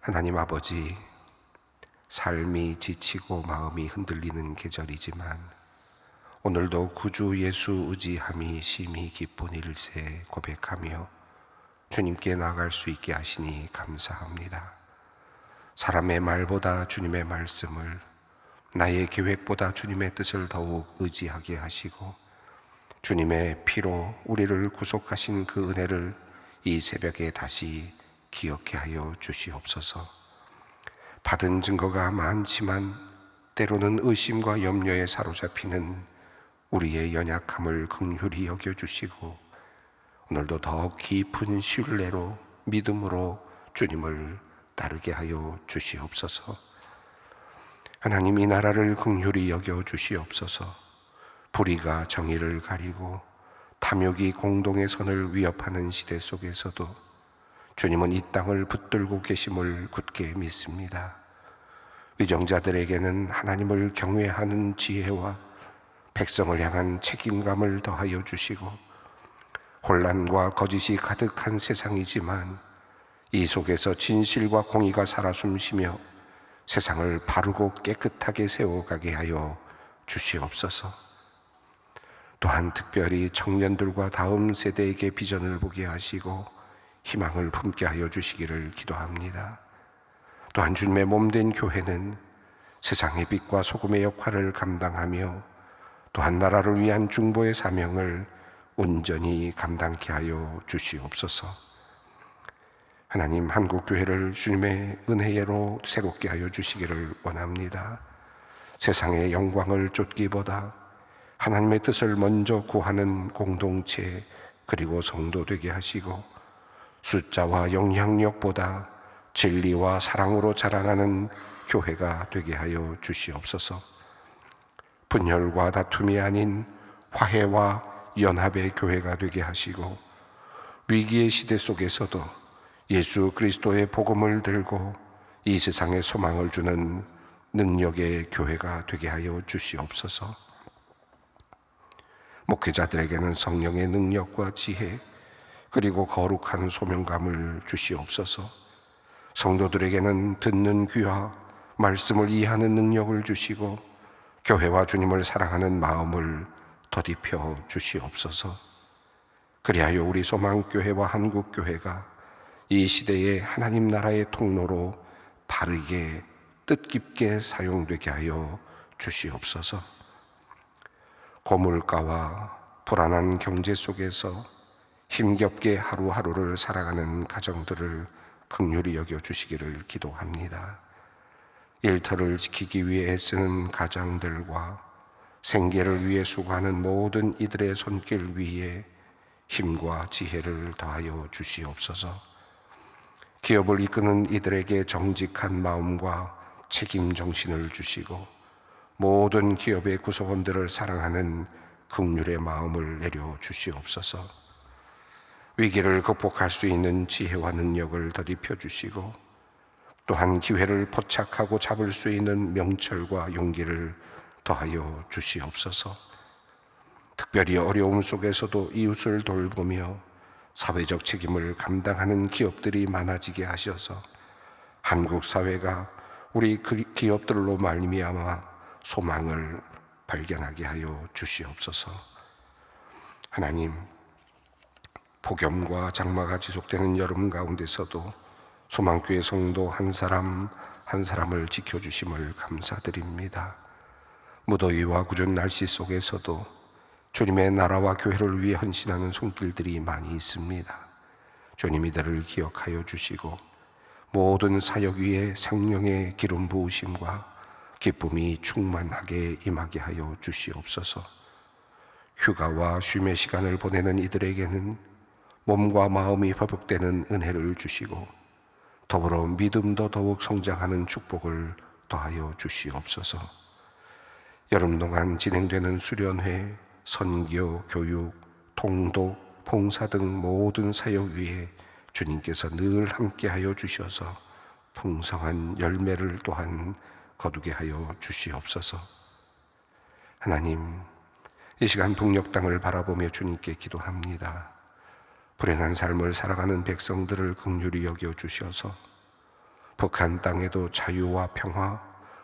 하나님 아버지, 삶이 지치고 마음이 흔들리는 계절이지만 오늘도 구주 예수 의지함이 심히 기쁜 일세 고백하며 주님께 나아갈 수 있게 하시니 감사합니다. 사람의 말보다 주님의 말씀을, 나의 계획보다 주님의 뜻을 더욱 의지하게 하시고 주님의 피로 우리를 구속하신 그 은혜를 이 새벽에 다시 기억해 하여 주시옵소서. 받은 증거가 많지만 때로는 의심과 염려에 사로잡히는 우리의 연약함을 긍휼히 여겨주시고 오늘도 더 깊은 신뢰로 믿음으로 주님을 따르게 하여 주시옵소서. 하나님, 이 나라를 긍휼히 여겨 주시옵소서. 불의가 정의를 가리고 탐욕이 공동의 선을 위협하는 시대 속에서도 주님은 이 땅을 붙들고 계심을 굳게 믿습니다. 위정자들에게는 하나님을 경외하는 지혜와 백성을 향한 책임감을 더하여 주시고 혼란과 거짓이 가득한 세상이지만 이 속에서 진실과 공의가 살아 숨쉬며 세상을 바르고 깨끗하게 세워가게 하여 주시옵소서. 또한 특별히 청년들과 다음 세대에게 비전을 보게 하시고 희망을 품게 하여 주시기를 기도합니다. 또한 주님의 몸된 교회는 세상의 빛과 소금의 역할을 감당하며 또한 나라를 위한 중보의 사명을 온전히 감당케 하여 주시옵소서. 하나님, 한국교회를 주님의 은혜로 새롭게 하여 주시기를 원합니다. 세상의 영광을 쫓기보다 하나님의 뜻을 먼저 구하는 공동체 그리고 성도 되게 하시고 숫자와 영향력보다 진리와 사랑으로 자라나는 교회가 되게 하여 주시옵소서. 분열과 다툼이 아닌 화해와 연합의 교회가 되게 하시고 위기의 시대 속에서도 예수 그리스도의 복음을 들고 이 세상에 소망을 주는 능력의 교회가 되게 하여 주시옵소서. 목회자들에게는 성령의 능력과 지혜 그리고 거룩한 소명감을 주시옵소서. 성도들에게는 듣는 귀와 말씀을 이해하는 능력을 주시고 교회와 주님을 사랑하는 마음을 더딥혀 주시옵소서. 그리하여 우리 소망교회와 한국교회가 이 시대의 하나님 나라의 통로로 바르게 뜻깊게 사용되게 하여 주시옵소서. 고물가와 불안한 경제 속에서 힘겹게 하루하루를 살아가는 가정들을 긍휼히 여겨주시기를 기도합니다. 일터를 지키기 위해 애쓰는 가장들과 생계를 위해 수고하는 모든 이들의 손길 위에 힘과 지혜를 더하여 주시옵소서. 기업을 이끄는 이들에게 정직한 마음과 책임 정신을 주시고 모든 기업의 구성원들을 사랑하는 긍휼의 마음을 내려 주시옵소서. 위기를 극복할 수 있는 지혜와 능력을 더딥혀 주시고 또한 기회를 포착하고 잡을 수 있는 명철과 용기를 더하여 주시옵소서. 특별히 어려움 속에서도 이웃을 돌보며 사회적 책임을 감당하는 기업들이 많아지게 하셔서 한국 사회가 우리 기업들로 말미암아 소망을 발견하게 하여 주시옵소서. 하나님, 폭염과 장마가 지속되는 여름 가운데서도 소망교회 성도 한 사람 한 사람을 지켜주심을 감사드립니다. 무더위와 궂은 날씨 속에서도 주님의 나라와 교회를 위해 헌신하는 손길들이 많이 있습니다. 주님 이들을 기억하여 주시고 모든 사역 위에 성령의 기름 부으심과 기쁨이 충만하게 임하게 하여 주시옵소서. 휴가와 쉼의 시간을 보내는 이들에게는 몸과 마음이 회복되는 은혜를 주시고 더불어 믿음도 더욱 성장하는 축복을 더하여 주시옵소서. 여름 동안 진행되는 수련회, 선교, 교육, 통독, 봉사 등 모든 사역 위에 주님께서 늘 함께하여 주셔서 풍성한 열매를 또한 거두게 하여 주시옵소서. 하나님, 이 시간 북녘 땅을 바라보며 주님께 기도합니다. 불행한 삶을 살아가는 백성들을 긍휼히 여겨 주셔서 벅한 땅에도 자유와 평화,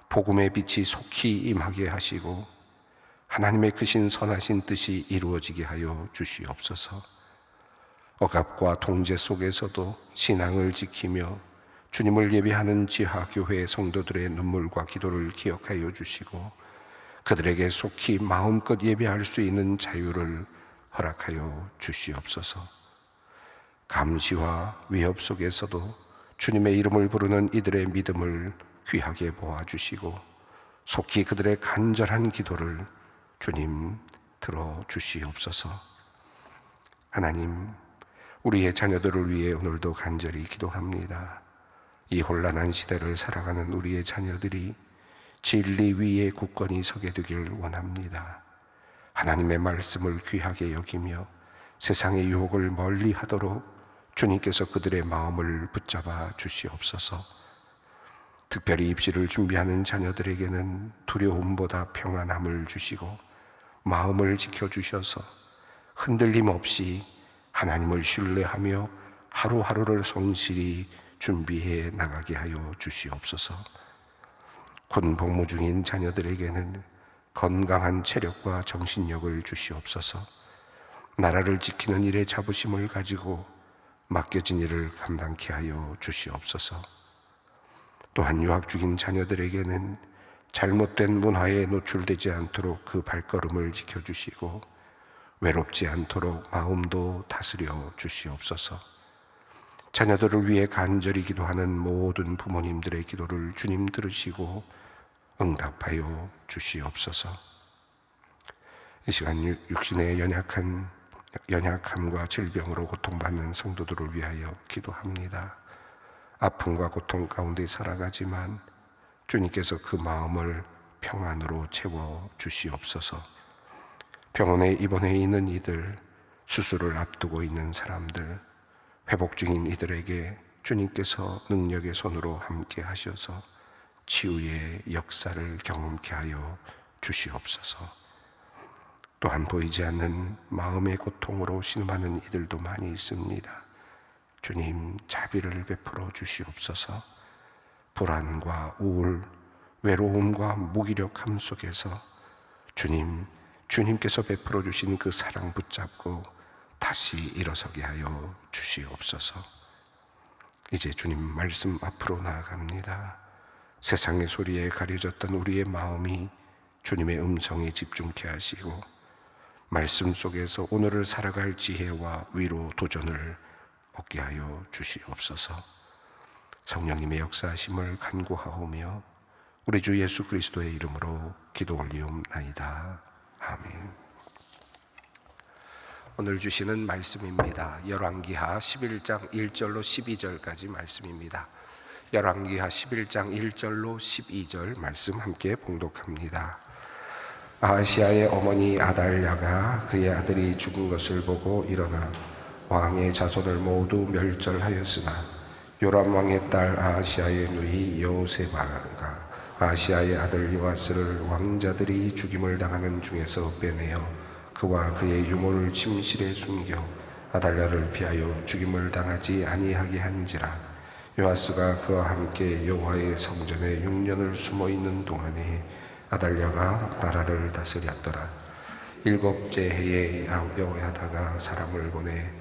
복음의 빛이 속히 임하게 하시고 하나님의 크신 선하신 뜻이 이루어지게 하여 주시옵소서. 억압과 통제 속에서도 신앙을 지키며 주님을 예배하는 지하교회 성도들의 눈물과 기도를 기억하여 주시고 그들에게 속히 마음껏 예배할 수 있는 자유를 허락하여 주시옵소서. 감시와 위협 속에서도 주님의 이름을 부르는 이들의 믿음을 귀하게 모아주시고 속히 그들의 간절한 기도를 주님 들어주시옵소서. 하나님, 우리의 자녀들을 위해 오늘도 간절히 기도합니다. 이 혼란한 시대를 살아가는 우리의 자녀들이 진리 위에 굳건히 서게 되길 원합니다. 하나님의 말씀을 귀하게 여기며 세상의 유혹을 멀리 하도록 주님께서 그들의 마음을 붙잡아 주시옵소서. 특별히 입시를 준비하는 자녀들에게는 두려움보다 평안함을 주시고 마음을 지켜주셔서 흔들림 없이 하나님을 신뢰하며 하루하루를 성실히 준비해 나가게 하여 주시옵소서. 군 복무 중인 자녀들에게는 건강한 체력과 정신력을 주시옵소서. 나라를 지키는 일에 자부심을 가지고 맡겨진 일을 감당케 하여 주시옵소서. 또한 유학 중인 자녀들에게는 잘못된 문화에 노출되지 않도록 그 발걸음을 지켜주시고 외롭지 않도록 마음도 다스려 주시옵소서. 자녀들을 위해 간절히 기도하는 모든 부모님들의 기도를 주님 들으시고 응답하여 주시옵소서. 이 시간 육신의 연약함과 질병으로 고통받는 성도들을 위하여 기도합니다. 아픔과 고통 가운데 살아가지만 주님께서 그 마음을 평안으로 채워 주시옵소서. 병원에 입원해 있는 이들, 수술을 앞두고 있는 사람들, 회복 중인 이들에게 주님께서 능력의 손으로 함께 하셔서 치유의 역사를 경험케 하여 주시옵소서. 또한 보이지 않는 마음의 고통으로 신음하는 이들도 많이 있습니다. 주님, 자비를 베풀어 주시옵소서. 불안과 우울, 외로움과 무기력함 속에서 주님께서 베풀어 주신 그 사랑 붙잡고 다시 일어서게 하여 주시옵소서. 이제 주님 말씀 앞으로 나아갑니다. 세상의 소리에 가려졌던 우리의 마음이 주님의 음성에 집중케 하시고 말씀 속에서 오늘을 살아갈 지혜와 위로 도전을 얻게 하여 주시옵소서. 성령님의 역사하심을 간구하오며 우리 주 예수 그리스도의 이름으로 기도 올리옵나이다. 아멘. 오늘 주시는 말씀입니다. 열왕기하 11장 1절로 12절까지 말씀입니다. 열왕기하 11장 1절로 12절 말씀 함께 봉독합니다. 아하시아의 어머니 아달랴가 그의 아들이 죽은 것을 보고 일어나 왕의 자손을 모두 멸절하였으나 요람 왕의 딸 아하시아의 누이 여호세바가 아하시아의 아들 요아스를 왕자들이 죽임을 당하는 중에서 빼내어 그와 그의 유모를 침실에 숨겨 아달랴를 피하여 죽임을 당하지 아니하게 한지라. 요아스가 그와 함께 여호와의 성전에 6년을 숨어 있는 동안에 아달랴가 나라를 다스렸더라. 7째 해에 여호야다가 사람을 보내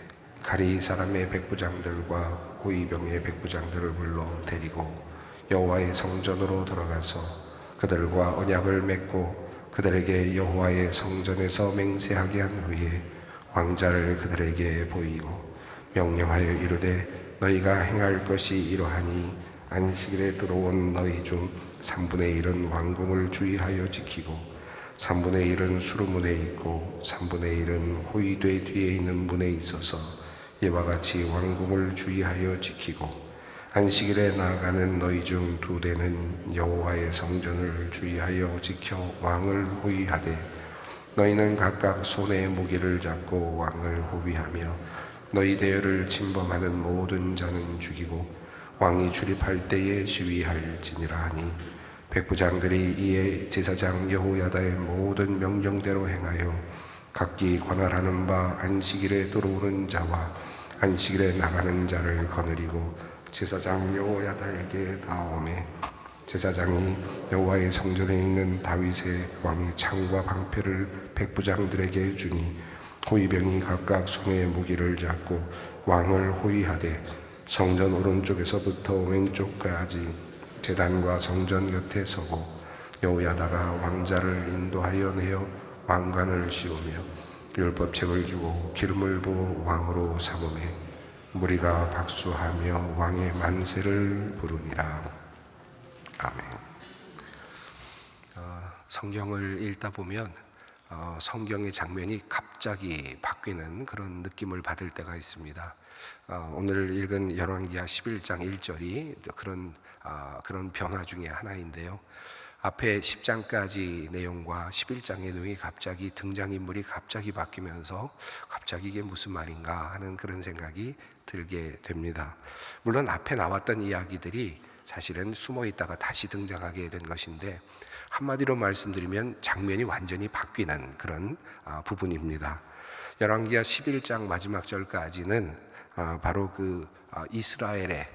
가리 사람의 백부장들과 고위병의 백부장들을 불러 데리고 여호와의 성전으로 들어가서 그들과 언약을 맺고 그들에게 여호와의 성전에서 맹세하게 한 후에 왕자를 그들에게 보이고 명령하여 이르되 너희가 행할 것이 이러하니 안식일에 들어온 너희 중 3분의 1은 왕궁을 주의하여 지키고 3분의 1은 수루문에 있고 3분의 1은 호위대 뒤에 있는 문에 있어서 이와 같이 왕궁을 주의하여 지키고 안식일에 나아가는 너희 중 2대는 여호와의 성전을 주의하여 지켜 왕을 호위하되 너희는 각각 손에 무기를 잡고 왕을 호위하며 너희 대열을 침범하는 모든 자는 죽이고 왕이 출입할 때에 시위할지니라 하니 백부장들이 이에 제사장 여호야다의 모든 명령대로 행하여 각기 관할하는 바 안식일에 들어오는 자와 안식일에 나가는 자를 거느리고 제사장 여호야다에게 나오매 제사장이 여호와의 성전에 있는 다윗의 왕의 창과 방패를 백부장들에게 주니 호위병이 각각 손에 무기를 잡고 왕을 호위하되 성전 오른쪽에서부터 왼쪽까지 제단과 성전 곁에 서고 여호야다가 왕자를 인도하여 내어 왕관을 씌우며 율법책을 주고 기름을 부어 왕으로 삼으매 무리가 박수하며 왕의 만세를 부르니라. 아멘. 성경을 읽다 보면 성경의 장면이 갑자기 바뀌는 그런 느낌을 받을 때가 있습니다. 오늘 읽은 열왕기하 11장 1절이 그런 변화 중에 하나인데요. 앞에 10장까지 내용과 11장의 내용이 갑자기 등장인물이 갑자기 바뀌면서 갑자기 이게 무슨 말인가 하는 그런 생각이 들게 됩니다. 물론 앞에 나왔던 이야기들이 사실은 숨어 있다가 다시 등장하게 된 것인데 한마디로 말씀드리면 장면이 완전히 바뀌는 그런 부분입니다. 열왕기하 11장 마지막 절까지는 바로 이스라엘의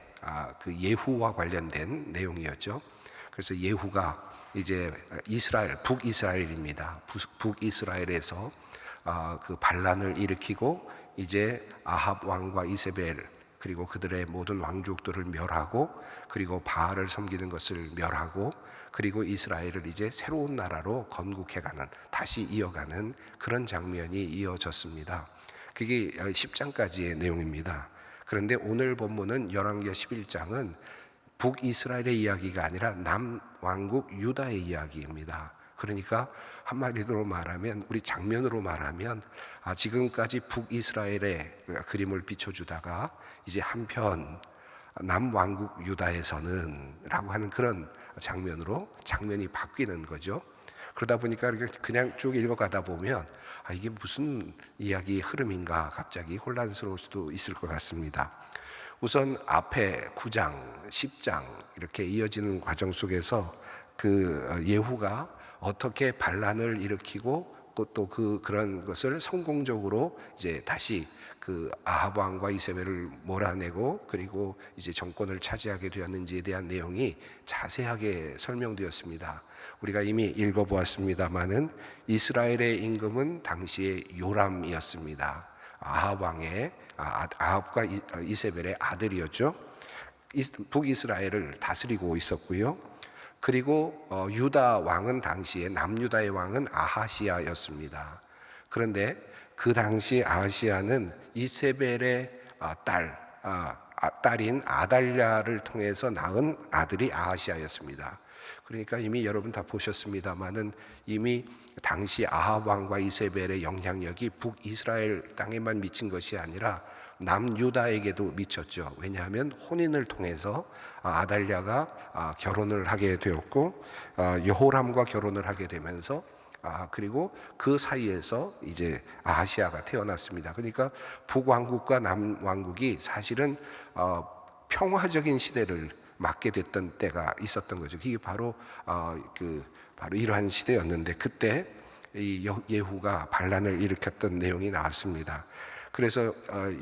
그 예후와 관련된 내용이었죠. 그래서 예후가 이제 북이스라엘입니다. 북이스라엘에서 그 반란을 일으키고 이제 아합 왕과 이세벨 그리고 그들의 모든 왕족들을 멸하고 그리고 바알을 섬기는 것을 멸하고 그리고 이스라엘을 이제 새로운 나라로 건국해가는 다시 이어가는 그런 장면이 이어졌습니다. 그게 10장까지의 내용입니다. 그런데 오늘 본문은 열왕기하 11장은 북이스라엘의 이야기가 아니라 남왕국 유다의 이야기입니다. 그러니까 한마디로 말하면 우리 장면으로 말하면 지금까지 북이스라엘의 그림을 비춰주다가 이제 한편 남왕국 유다에서는 라고 하는 그런 장면으로 장면이 바뀌는 거죠. 그러다 보니까 그냥 쭉 읽어가다 보면 이게 무슨 이야기의 흐름인가 갑자기 혼란스러울 수도 있을 것 같습니다. 우선 앞에 9장, 10장 이렇게 이어지는 과정 속에서 그 예후가 어떻게 반란을 일으키고 또 그런 것을 성공적으로 이제 다시 그 아합 왕과 이세벨을 몰아내고 그리고 이제 정권을 차지하게 되었는지에 대한 내용이 자세하게 설명되었습니다. 우리가 이미 읽어보았습니다마는 이스라엘의 임금은 당시에 요람이었습니다. 아합과 이세벨의 아들이었죠. 북이스라엘을 다스리고 있었고요. 그리고 유다 왕은 당시에 남유다의 왕은 아하시아였습니다. 그런데 그 당시 아하시아는 이세벨의 딸인 아달랴를 통해서 낳은 아들이 아하시아였습니다. 그러니까 이미 여러분 다 보셨습니다마는 이미 당시 아합 왕과 이세벨의 영향력이 북이스라엘 땅에만 미친 것이 아니라 남유다에게도 미쳤죠. 왜냐하면 혼인을 통해서 아달랴가 결혼을 하게 되었고 여호람과 결혼을 하게 되면서 그리고 그 사이에서 이제 아하시아가 태어났습니다. 그러니까 북왕국과 남왕국이 사실은 평화적인 시대를 맞게 됐던 때가 있었던 거죠. 그게 바로 이러한 시대였는데 그때 이 예후가 반란을 일으켰던 내용이 나왔습니다. 그래서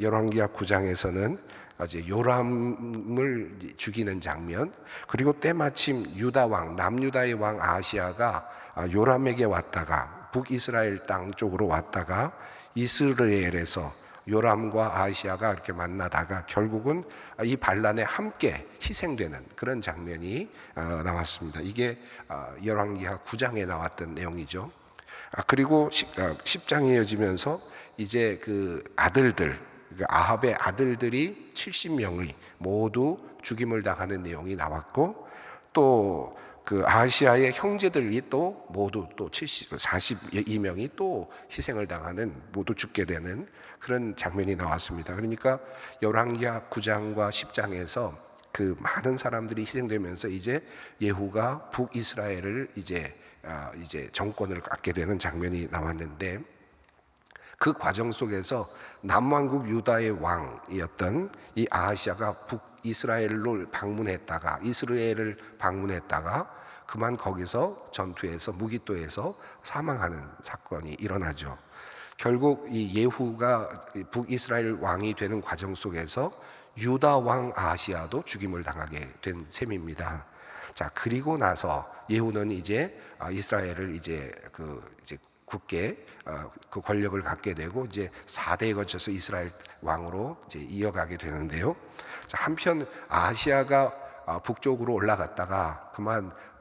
열왕기하 9장에서는 이제 요람을 죽이는 장면, 그리고 때마침 유다 왕, 남유다의 왕 아하시아가 요람에게 왔다가 북이스라엘 땅 쪽으로 왔다가 이스라엘에서 요람과 아하시아가 이렇게 만나다가 결국은 이 반란에 함께 희생되는 그런 장면이 나왔습니다. 이게 열왕기하 9장에 나왔던 내용이죠. 그리고 10장이 이어지면서 이제 그 아들들, 아합의 아들들이 70명이 모두 죽임을 당하는 내용이 나왔고 또 그 아하시아의 형제들이 또 모두 또 42명이 또 희생을 당하는 모두 죽게 되는 그런 장면이 나왔습니다. 그러니까 열왕기하 9장과 10장에서 그 많은 사람들이 희생되면서 이제 예후가 북이스라엘을 이제 정권을 갖게 되는 장면이 나왔는데 그 과정 속에서 남왕국 유다의 왕이었던 이 아하시아가 북이스라엘을 방문했다가 그만 거기서 전투에서 무기토에서 사망하는 사건이 일어나죠. 결국 이 예후가 북이스라엘 왕이 되는 과정 속에서 유다 왕 아하시아도 죽임을 당하게 된 셈입니다. 자, 그리고 나서 예후는 이제 이스라엘을 이제 굳게 그 권력을 갖게 되고 이제 4대에 거쳐서 이스라엘 왕으로 이제 이어가게 되는데요. 자, 한편 아하시아가 북쪽으로 올라갔다가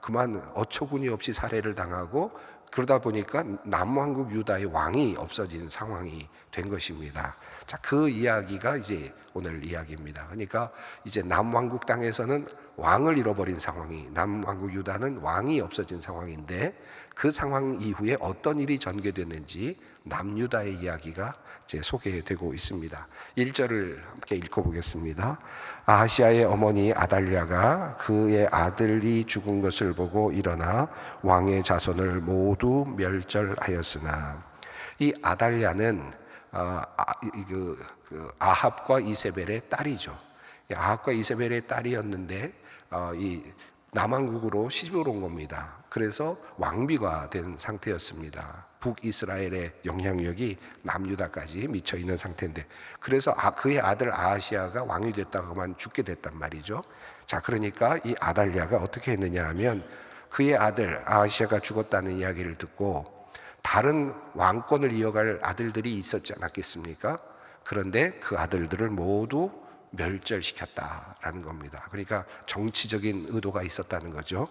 그만 어처구니 없이 살해를 당하고 그러다 보니까 남왕국 유다의 왕이 없어진 상황이 된 것입니다. 자, 그 이야기가 이제 오늘 이야기입니다. 그러니까 이제 남왕국 땅에서는 왕을 잃어버린 상황이, 남왕국 유다는 왕이 없어진 상황인데 그 상황 이후에 어떤 일이 전개됐는지 남유다의 이야기가 이제 소개되고 있습니다. 1절을 함께 읽어보겠습니다. 아하시아의 어머니 아달랴가 그의 아들이 죽은 것을 보고 일어나 왕의 자손을 모두 멸절하였으나, 이 아달랴는 아합과 이세벨의 딸이죠. 아합과 이세벨의 딸이었는데 이 남왕국으로 시집을 온 겁니다. 그래서 왕비가 된 상태였습니다. 북이스라엘의 영향력이 남유다까지 미쳐 있는 상태인데, 그래서 그의 아들 아하시아가 왕이 됐다가 그만 죽게 됐단 말이죠. 자, 그러니까 이 아달랴가 어떻게 했느냐 하면 그의 아들 아하시아가 죽었다는 이야기를 듣고 다른 왕권을 이어갈 아들들이 있었지 않았겠습니까? 그런데 그 아들들을 모두 멸절시켰다라는 겁니다. 그러니까 정치적인 의도가 있었다는 거죠.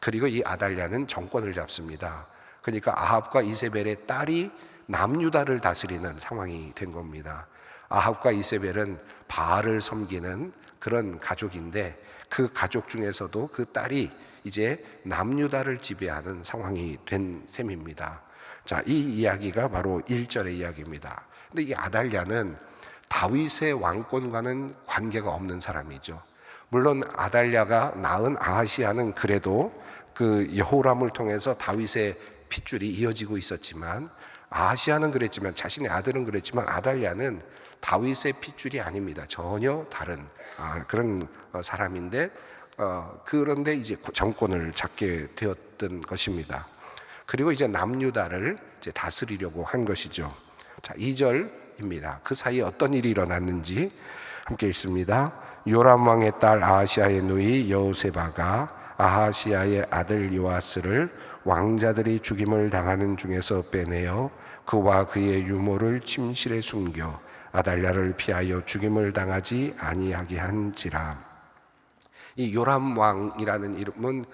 그리고 이 아달랴는 정권을 잡습니다. 그러니까 아합과 이세벨의 딸이 남유다를 다스리는 상황이 된 겁니다. 아합과 이세벨은 바알을 섬기는 그런 가족인데 그 가족 중에서도 그 딸이 이제 남유다를 지배하는 상황이 된 셈입니다. 자, 이 이야기가 바로 1절의 이야기입니다. 근데 이 아달랴는 다윗의 왕권과는 관계가 없는 사람이죠. 물론 아달랴가 낳은 아하시아는 그래도 그 여호람을 통해서 다윗의 핏줄이 이어지고 있었지만, 아하시아는 그랬지만, 자신의 아들은 그랬지만 아달랴는 다윗의 핏줄이 아닙니다. 전혀 다른 그런 사람인데 그런데 이제 정권을 잡게 되었던 것입니다. 그리고 이제 남유다를 이제 다스리려고 한 것이죠. 자, 2절입니다. 그 사이에 어떤 일이 일어났는지 함께 읽습니다. 요람 왕의 딸 아하시아의 누이 여호세바가 아하시아의 아들 요아스를 왕자들이 죽임을 당하는 중에서 빼내어 그와 그의 유모를 침실에 숨겨 아달랴를 피하여 죽임을 당하지 아니하게 한지라. 이 요람 왕이라는 이름은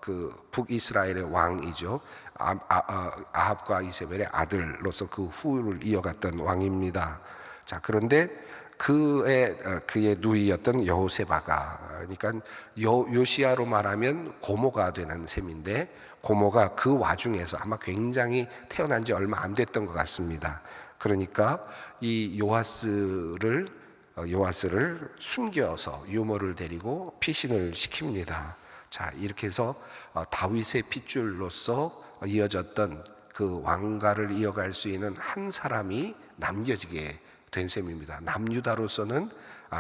그 북이스라엘의 왕이죠. 아합과 이세벨의 아들로서 그 후를 이어갔던 왕입니다. 자, 그런데 그의 누이였던 여호세바가, 그러니까 요시아로 말하면 고모가 되는 셈인데, 고모가 그 와중에서 아마 굉장히 태어난 지 얼마 안 됐던 것 같습니다. 그러니까 이 요아스를 숨겨서 유모를 데리고 피신을 시킵니다. 자, 이렇게 해서 다윗의 핏줄로서 이어졌던 그 왕가를 이어갈 수 있는 한 사람이 남겨지게 된 셈입니다. 남유다로서는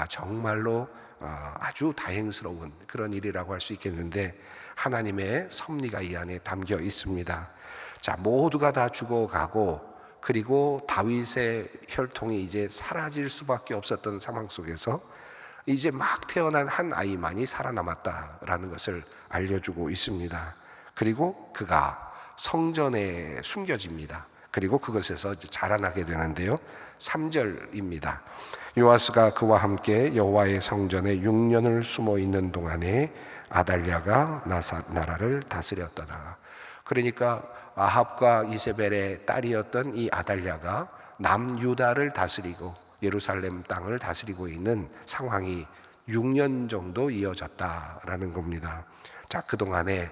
정말로 아주 다행스러운 그런 일이라고 할 수 있겠는데, 하나님의 섭리가 이 안에 담겨 있습니다. 자, 모두가 다 죽어가고 그리고 다윗의 혈통이 이제 사라질 수밖에 없었던 상황 속에서 이제 막 태어난 한 아이만이 살아남았다라는 것을 알려주고 있습니다. 그리고 그가 성전에 숨겨집니다. 그리고 그것에서 자라나게 되는데요. 3절입니다. 요아스가 그와 함께 여호와의 성전에 6년을 숨어 있는 동안에 아달랴가 나라를 다스렸더라. 그러니까 아합과 이세벨의 딸이었던 이 아달랴가 남유다를 다스리고 예루살렘 땅을 다스리고 있는 상황이 6년 정도 이어졌다라는 겁니다. 자, 그동안에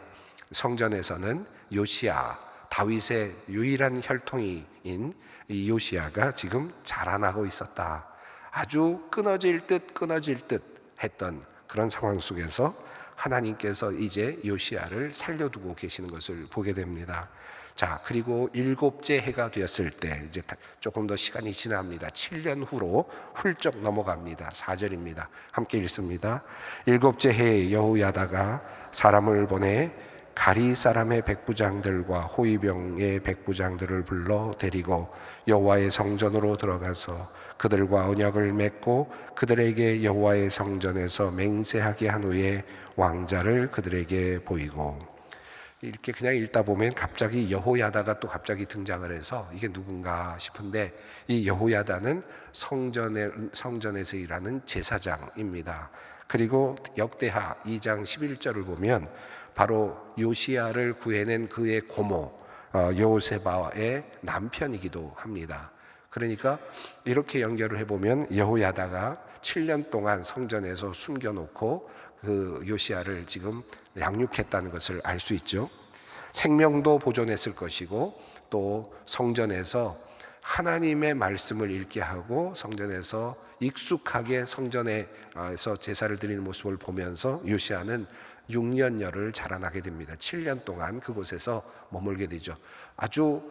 성전에서는 요시야, 다윗의 유일한 혈통이인 이 요시야가 지금 자라나고 있었다. 아주 끊어질 듯 했던 그런 상황 속에서 하나님께서 이제 요시야를 살려두고 계시는 것을 보게 됩니다. 자, 그리고 7째 해가 되었을 때 이제 조금 더 시간이 지납니다. 7년 후로 훌쩍 넘어갑니다. 4절입니다. 함께 읽습니다. 7째 해에 여호야다가 사람을 보내 가리 사람의 백부장들과 호위병의 백부장들을 불러 데리고 여호와의 성전으로 들어가서 그들과 언약을 맺고 그들에게 여호와의 성전에서 맹세하게 한 후에 왕자를 그들에게 보이고. 이렇게 그냥 읽다 보면 갑자기 여호야다가 또 갑자기 등장을 해서 이게 누군가 싶은데, 이 여호야다는 성전에서 일하는 제사장입니다. 그리고 역대하 2장 11절을 보면 바로 요시야를 구해낸 그의 고모 여호세바의 남편이기도 합니다. 그러니까 이렇게 연결을 해보면 여호야다가 7년 동안 성전에서 숨겨놓고 그 요시야를 지금 양육했다는 것을 알 수 있죠. 생명도 보존했을 것이고, 또 성전에서 하나님의 말씀을 읽게 하고 성전에서 익숙하게 성전에서 제사를 드리는 모습을 보면서 요시야는 6년여를 자라나게 됩니다. 7년 동안 그곳에서 머물게 되죠. 아주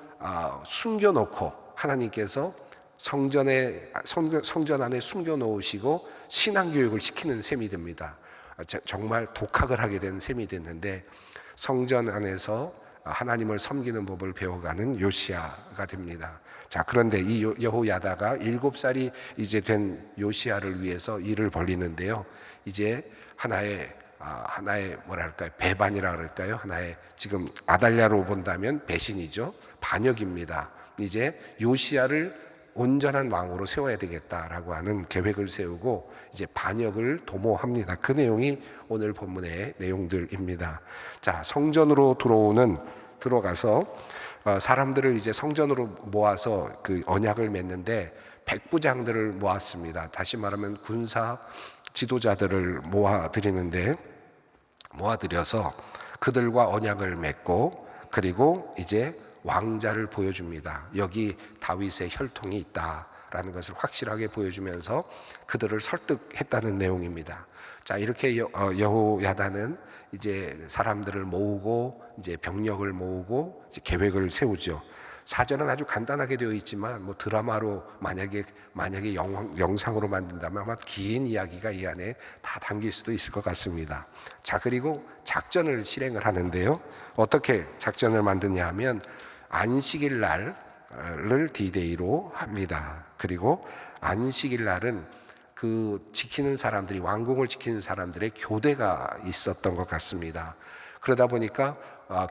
숨겨놓고 하나님께서 성전 안에 숨겨놓으시고 신앙교육을 시키는 셈이 됩니다. 정말 독학을 하게 된 셈이 됐는데, 성전 안에서 하나님을 섬기는 법을 배워가는 요시야가 됩니다. 자, 그런데 이 여호야다가 7살이 이제 된 요시야를 위해서 일을 벌리는데요. 이제 하나의 뭐랄까요, 배반이라 그럴까요? 하나의, 지금 아달랴로 본다면 배신이죠. 반역입니다. 이제 요시야를 온전한 왕으로 세워야 되겠다라고 하는 계획을 세우고 이제 반역을 도모합니다. 그 내용이 오늘 본문의 내용들입니다. 자, 성전으로 들어가서 사람들을 이제 성전으로 모아서 그 언약을 맺는데 백부장들을 모았습니다. 다시 말하면 군사 지도자들을 모아들여서 그들과 언약을 맺고, 그리고 이제 왕자를 보여줍니다. 여기 다윗의 혈통이 있다라는 것을 확실하게 보여주면서 그들을 설득했다는 내용입니다. 자, 이렇게 여호야다는 이제 사람들을 모으고 이제 병력을 모으고 이제 계획을 세우죠. 사전은 아주 간단하게 되어 있지만 뭐 드라마로 만약에 영상으로 만든다면 아마 긴 이야기가 이 안에 다 담길 수도 있을 것 같습니다. 자, 그리고 작전을 실행을 하는데요. 어떻게 작전을 만드냐 하면 안식일 날을 D-Day로 합니다. 그리고 안식일 날은 그 지키는 사람들이, 왕궁을 지키는 사람들의 교대가 있었던 것 같습니다. 그러다 보니까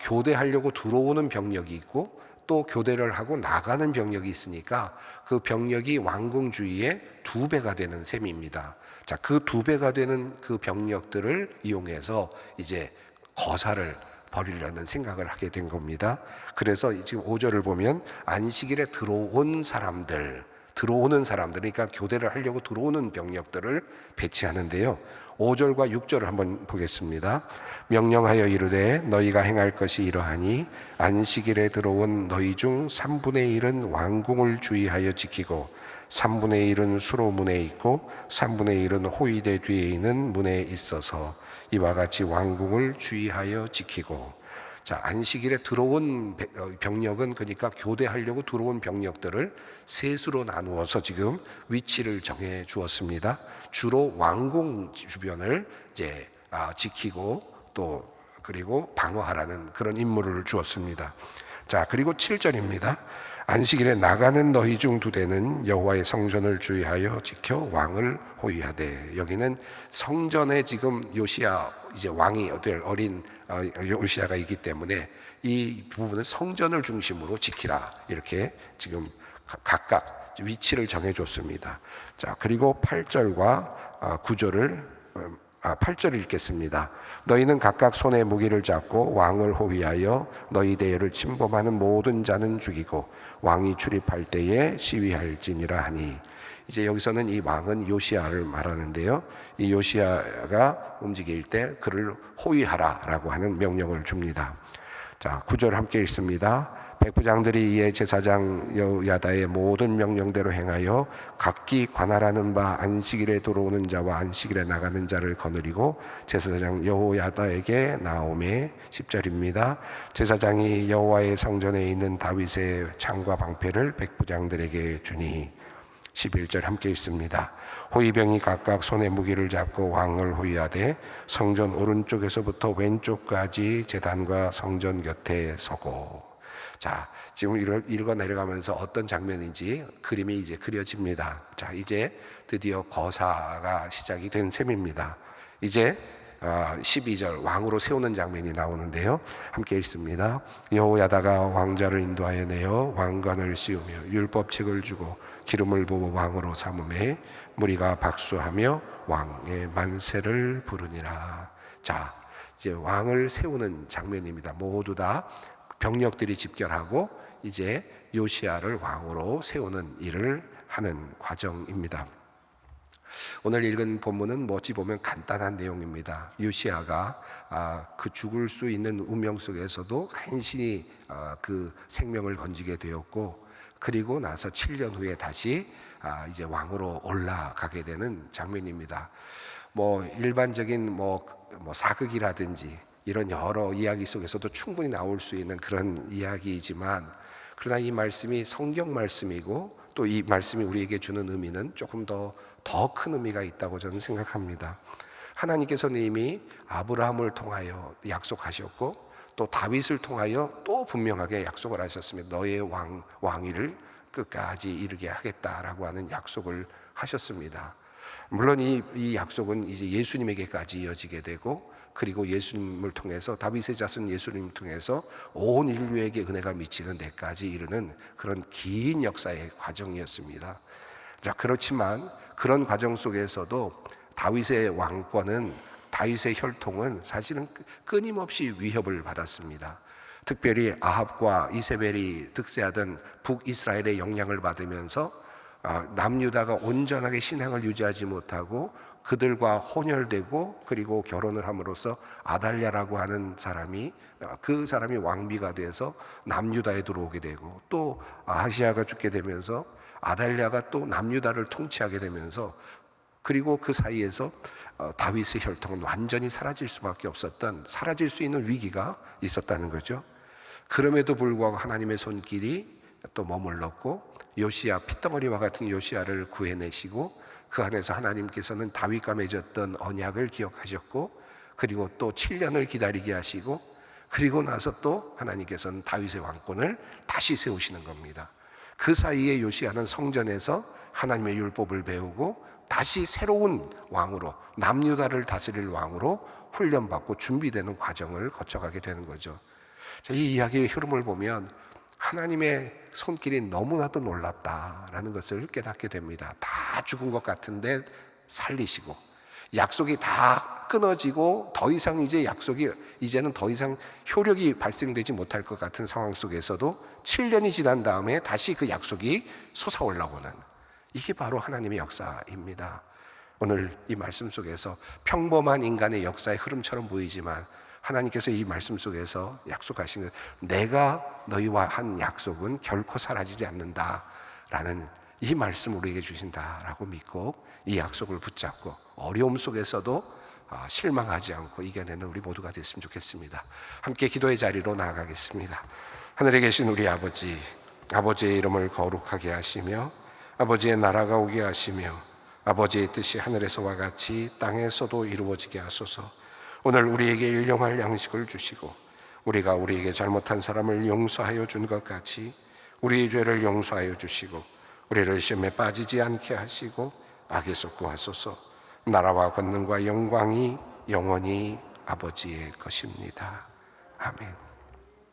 교대하려고 들어오는 병력이 있고 또 교대를 하고 나가는 병력이 있으니까 그 병력이 왕궁 주위에 2배가 되는 셈입니다. 자, 그 2배가 되는 그 병력들을 이용해서 이제 거사를 벌이려는 생각을 하게 된 겁니다. 그래서 지금 5절을 보면 안식일에 들어오는 사람들, 그러니까 교대를 하려고 들어오는 병력들을 배치하는데요. 5절과 6절을 한번 보겠습니다. 명령하여 이르되 너희가 행할 것이 이러하니 안식일에 들어온 너희 중 3분의 1은 왕궁을 주의하여 지키고 3분의 1은 수로문에 있고 3분의 1은 호위대 뒤에 있는 문에 있어서 이와 같이 왕궁을 주의하여 지키고. 자, 안식일에 들어온 병력은, 그러니까 교대하려고 들어온 병력들을 셋으로 나누어서 지금 위치를 정해 주었습니다. 주로 왕궁 주변을 이제 지키고 또 그리고 방어하라는 그런 임무를 주었습니다. 자, 그리고 7절입니다. 안식일에 나가는 너희 중 2대는 여호와의 성전을 주의하여 지켜 왕을 호위하되. 여기는 성전에 지금 요시야, 이제 왕이 될 어린 요시야가 있기 때문에 이 부분은 성전을 중심으로 지키라, 이렇게 지금 각각 위치를 정해줬습니다. 자, 그리고 8절과 9절을 8절을 읽겠습니다. 너희는 각각 손에 무기를 잡고 왕을 호위하여 너희 대열을 침범하는 모든 자는 죽이고 왕이 출입할 때에 시위할지니라 하니. 이제 여기서는 이 왕은 요시야를 말하는데요. 이 요시야가 움직일 때 그를 호위하라라고 하는 명령을 줍니다. 자, 9절 함께 읽습니다. 백부장들이 이에 제사장 여호야다의 모든 명령대로 행하여 각기 관할하는 바 안식일에 들어오는 자와 안식일에 나가는 자를 거느리고 제사장 여호야다에게 나오매. 10절입니다. 제사장이 여호와의 성전에 있는 다윗의 창과 방패를 백부장들에게 주니. 11절 함께 읽습니다. 호위병이 각각 손에 무기를 잡고 왕을 호위하되 성전 오른쪽에서부터 왼쪽까지 제단과 성전 곁에 서고. 자, 지금 읽어 내려가면서 어떤 장면인지 그림이 이제 그려집니다. 자, 이제 드디어 거사가 시작이 된 셈입니다. 이제 12절 왕으로 세우는 장면이 나오는데요. 함께 읽습니다. 여호야다가 왕자를 인도하여 내어 왕관을 씌우며 율법책을 주고 기름을 부어 왕으로 삼음에 무리가 박수하며 왕의 만세를 부르니라. 자, 이제 왕을 세우는 장면입니다. 모두 다 병력들이 집결하고 이제 요시야를 왕으로 세우는 일을 하는 과정입니다. 오늘 읽은 본문은 어찌 보면 간단한 내용입니다. 요시야가 그 죽을 수 있는 운명 속에서도 간신히 그 생명을 건지게 되었고, 그리고 나서 7년 후에 다시 이제 왕으로 올라가게 되는 장면입니다. 일반적인 사극이라든지 이런 여러 이야기 속에서도 충분히 나올 수 있는 그런 이야기이지만, 그러나 이 말씀이 성경 말씀이고 또 이 말씀이 우리에게 주는 의미는 조금 더 큰 의미가 있다고 저는 생각합니다. 하나님께서는 이미 아브라함을 통하여 약속하셨고 또 다윗을 통하여 또 분명하게 약속을 하셨습니다. 너의 왕위를 끝까지 이르게 하겠다라고 하는 약속을 하셨습니다. 물론 이 약속은 이제 예수님에게까지 이어지게 되고, 그리고 예수님을 통해서 다윗의 자손 예수님을 통해서 온 인류에게 은혜가 미치는 데까지 이르는 그런 긴 역사의 과정이었습니다. 자, 그렇지만 그런 과정 속에서도 다윗의 왕권은, 다윗의 혈통은 사실은 끊임없이 위협을 받았습니다. 특별히 아합과 이세벨이 득세하던 북이스라엘의 영향을 받으면서 남유다가 온전하게 신앙을 유지하지 못하고 그들과 혼혈되고 그리고 결혼을 함으로써 아달랴라고 하는 사람이, 그 사람이 왕비가 돼서 남유다에 들어오게 되고, 또 아하시아가 죽게 되면서 아달랴가 또 남유다를 통치하게 되면서, 그리고 그 사이에서 다윗의 혈통은 완전히 사라질 수밖에 없었던, 사라질 수 있는 위기가 있었다는 거죠. 그럼에도 불구하고 하나님의 손길이 또 머물렀고 요시야, 핏덩어리와 같은 요시야를 구해내시고 그 안에서 하나님께서는 다윗과 맺었던 언약을 기억하셨고, 그리고 또 7년을 기다리게 하시고, 그리고 나서 또 하나님께서는 다윗의 왕권을 다시 세우시는 겁니다. 그 사이에 요시야는 성전에서 하나님의 율법을 배우고 다시 새로운 왕으로, 남유다를 다스릴 왕으로 훈련받고 준비되는 과정을 거쳐가게 되는 거죠. 이 이야기의 흐름을 보면 하나님의 손길이 너무나도 놀랍다라는 것을 깨닫게 됩니다. 다 죽은 것 같은데 살리시고, 약속이 다 끊어지고 더 이상 이제는 더 이상 효력이 발생되지 못할 것 같은 상황 속에서도 7년이 지난 다음에 다시 그 약속이 솟아올라오는, 이게 바로 하나님의 역사입니다. 오늘 이 말씀 속에서 평범한 인간의 역사의 흐름처럼 보이지만 하나님께서 이 말씀 속에서 약속하신, 내가 너희와 한 약속은 결코 사라지지 않는다라는 이 말씀을 우리에게 주신다라고 믿고 이 약속을 붙잡고 어려움 속에서도 실망하지 않고 이겨내는 우리 모두가 됐으면 좋겠습니다. 함께 기도의 자리로 나아가겠습니다. 하늘에 계신 우리 아버지, 아버지의 이름을 거룩하게 하시며 아버지의 나라가 오게 하시며 아버지의 뜻이 하늘에서와 같이 땅에서도 이루어지게 하소서. 오늘 우리에게 일용할 양식을 주시고 우리가 우리에게 잘못한 사람을 용서하여 준 것 같이 우리의 죄를 용서하여 주시고 우리를 시험에 빠지지 않게 하시고 악에서 구하소서. 나라와 권능과 영광이 영원히 아버지의 것입니다. 아멘.